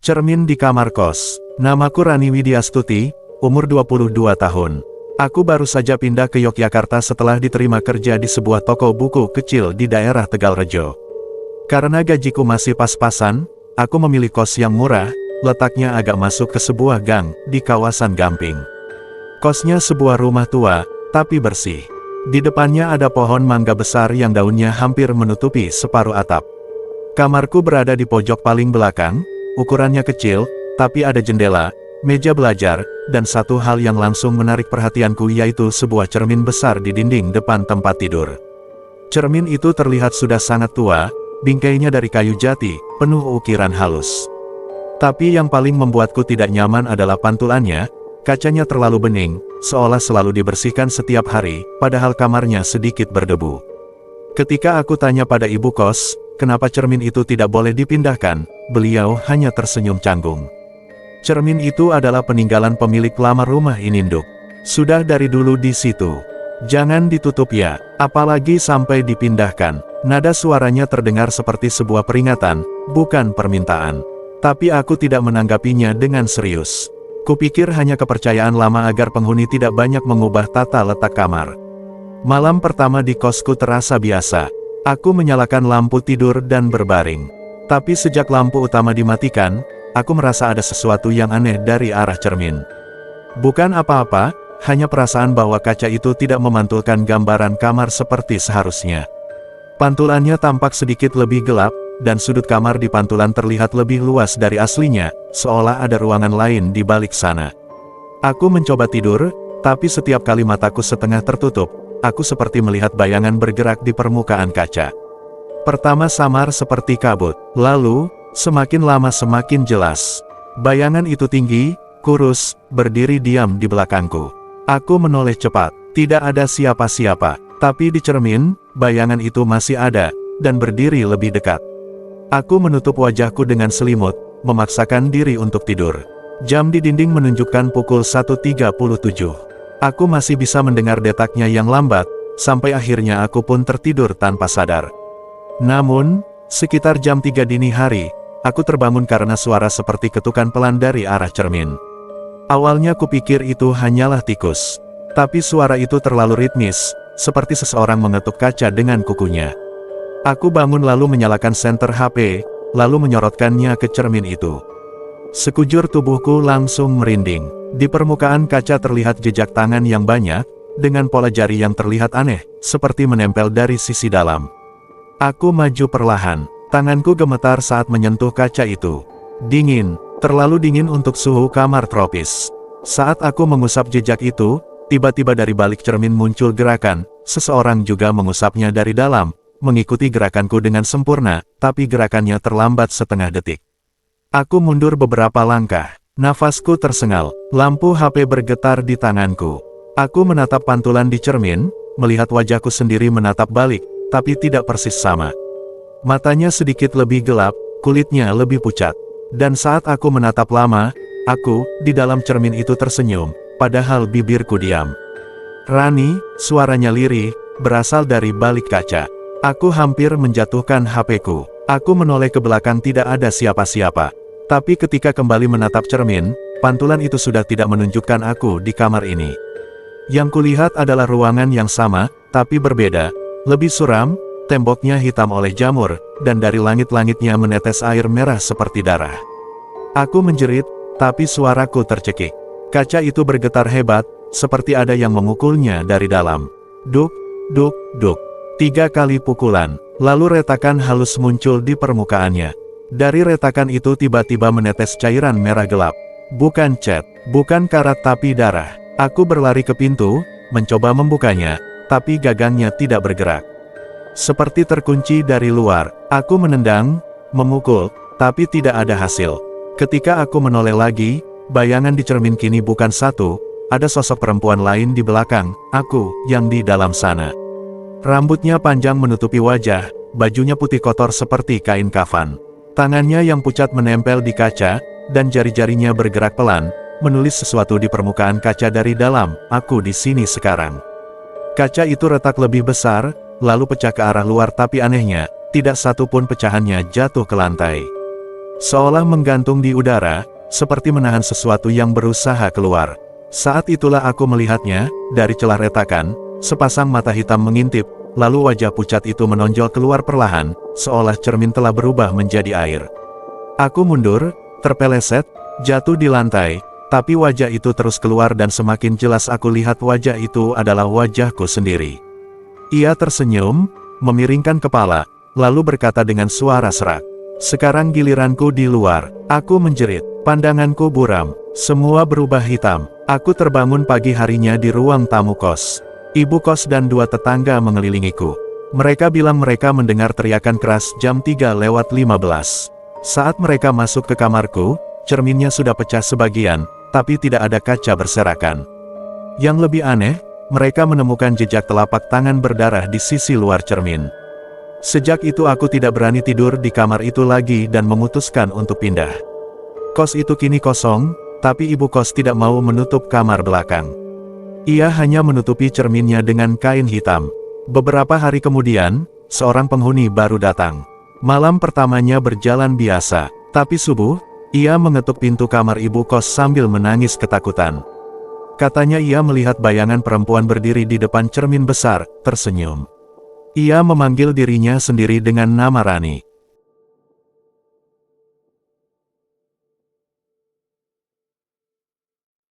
Cermin di kamar kos. Namaku Rani Widyastuti, umur 22 tahun. Aku baru saja pindah ke Yogyakarta setelah diterima kerja di sebuah toko buku kecil di daerah Tegalrejo. Karena gajiku masih pas-pasan, aku memilih kos yang murah, letaknya agak masuk ke sebuah gang di kawasan Gamping. Kosnya sebuah rumah tua, tapi bersih. Di depannya ada pohon mangga besar yang daunnya hampir menutupi separuh atap. Kamarku berada di pojok paling belakang, ukurannya kecil, tapi ada jendela, meja belajar, dan satu hal yang langsung menarik perhatianku yaitu sebuah cermin besar di dinding depan tempat tidur. Cermin itu terlihat sudah sangat tua, bingkainya dari kayu jati, penuh ukiran halus. Tapi yang paling membuatku tidak nyaman adalah pantulannya, kacanya terlalu bening, seolah selalu dibersihkan setiap hari, padahal kamarnya sedikit berdebu. Ketika aku tanya pada ibu kos, kenapa cermin itu tidak boleh dipindahkan, beliau hanya tersenyum canggung. Cermin itu adalah peninggalan pemilik lama rumah ini, Nduk. Sudah dari dulu di situ. Jangan ditutup ya, apalagi sampai dipindahkan. Nada suaranya terdengar seperti sebuah peringatan, bukan permintaan. Tapi aku tidak menanggapinya dengan serius. Kupikir hanya kepercayaan lama agar penghuni tidak banyak mengubah tata letak kamar. Malam pertama di kosku terasa biasa. Aku menyalakan lampu tidur dan berbaring. Tapi sejak lampu utama dimatikan, aku merasa ada sesuatu yang aneh dari arah cermin. Bukan apa-apa, hanya perasaan bahwa kaca itu tidak memantulkan gambaran kamar seperti seharusnya. Pantulannya tampak sedikit lebih gelap, dan sudut kamar di pantulan terlihat lebih luas dari aslinya, seolah ada ruangan lain di balik sana. Aku mencoba tidur, tapi setiap kali mataku setengah tertutup, aku seperti melihat bayangan bergerak di permukaan kaca. Pertama samar seperti kabut, lalu, semakin lama semakin jelas. Bayangan itu tinggi, kurus, berdiri diam di belakangku. Aku menoleh cepat, tidak ada siapa-siapa, tapi di cermin, bayangan itu masih ada, dan berdiri lebih dekat. Aku menutup wajahku dengan selimut, memaksakan diri untuk tidur. Jam di dinding menunjukkan pukul 1.37. Aku masih bisa mendengar detaknya yang lambat, sampai akhirnya aku pun tertidur tanpa sadar. Namun, sekitar jam 3 dini hari, aku terbangun karena suara seperti ketukan pelan dari arah cermin. Awalnya kupikir itu hanyalah tikus. Tapi suara itu terlalu ritmis, seperti seseorang mengetuk kaca dengan kukunya. Aku bangun lalu menyalakan senter HP, lalu menyorotkannya ke cermin itu. Sekujur tubuhku langsung merinding. Di permukaan kaca terlihat jejak tangan yang banyak, dengan pola jari yang terlihat aneh, seperti menempel dari sisi dalam. Aku maju perlahan, tanganku gemetar saat menyentuh kaca itu. Dingin, terlalu dingin untuk suhu kamar tropis. Saat aku mengusap jejak itu, tiba-tiba dari balik cermin muncul gerakan, seseorang juga mengusapnya dari dalam, mengikuti gerakanku dengan sempurna, tapi gerakannya terlambat setengah detik. Aku mundur beberapa langkah. Nafasku tersengal, lampu HP bergetar di tanganku. Aku menatap pantulan di cermin, melihat wajahku sendiri menatap balik, tapi tidak persis sama. Matanya sedikit lebih gelap, kulitnya lebih pucat. Dan saat aku menatap lama, aku, di dalam cermin itu tersenyum, padahal bibirku diam. Rani, suaranya lirih, berasal dari balik kaca. Aku hampir menjatuhkan HP-ku. Aku menoleh ke belakang tidak ada siapa-siapa. Tapi ketika kembali menatap cermin, pantulan itu sudah tidak menunjukkan aku di kamar ini. Yang kulihat adalah ruangan yang sama, tapi berbeda. Lebih suram, temboknya hitam oleh jamur, dan dari langit-langitnya menetes air merah seperti darah. Aku menjerit, tapi suaraku tercekik. Kaca itu bergetar hebat, seperti ada yang memukulnya dari dalam. Duk, duk, duk. 3 kali pukulan, lalu retakan halus muncul di permukaannya. Dari retakan itu tiba-tiba menetes cairan merah gelap. Bukan cat, bukan karat tapi darah. Aku berlari ke pintu, mencoba membukanya, tapi gagangnya tidak bergerak. Seperti terkunci dari luar, aku menendang, memukul, tapi tidak ada hasil. Ketika aku menoleh lagi, bayangan di cermin kini bukan satu, ada sosok perempuan lain di belakang, aku, yang di dalam sana. Rambutnya panjang menutupi wajah, bajunya putih kotor seperti kain kafan. Tangannya yang pucat menempel di kaca, dan jari-jarinya bergerak pelan, menulis sesuatu di permukaan kaca dari dalam, aku di sini sekarang. Kaca itu retak lebih besar, lalu pecah ke arah luar tapi anehnya, tidak satu pun pecahannya jatuh ke lantai. seolah menggantung di udara, seperti menahan sesuatu yang berusaha keluar. Saat itulah aku melihatnya, dari celah retakan, sepasang mata hitam mengintip, lalu wajah pucat itu menonjol keluar perlahan, seolah cermin telah berubah menjadi air. Aku mundur, terpeleset, jatuh di lantai, tapi wajah itu terus keluar dan semakin jelas aku lihat wajah itu adalah wajahku sendiri. Ia tersenyum, memiringkan kepala, lalu berkata dengan suara serak, "Sekarang giliranku di luar." Aku menjerit, pandanganku buram, semua berubah hitam. Aku terbangun pagi harinya di ruang tamu kos. Ibu kos dan dua tetangga mengelilingiku. Mereka bilang mereka mendengar teriakan keras jam 3:15. Saat mereka masuk ke kamarku, cerminnya sudah pecah sebagian, tapi tidak ada kaca berserakan. Yang lebih aneh, mereka menemukan jejak telapak tangan berdarah di sisi luar cermin. Sejak itu aku tidak berani tidur di kamar itu lagi dan memutuskan untuk pindah. Kos itu kini kosong, tapi ibu kos tidak mau menutup kamar belakang. Ia hanya menutupi cerminnya dengan kain hitam. Beberapa hari kemudian, seorang penghuni baru datang. Malam pertamanya berjalan biasa, tapi subuh, ia mengetuk pintu kamar ibu kos sambil menangis ketakutan. Katanya ia melihat bayangan perempuan berdiri di depan cermin besar, tersenyum. Ia memanggil dirinya sendiri dengan nama Rani.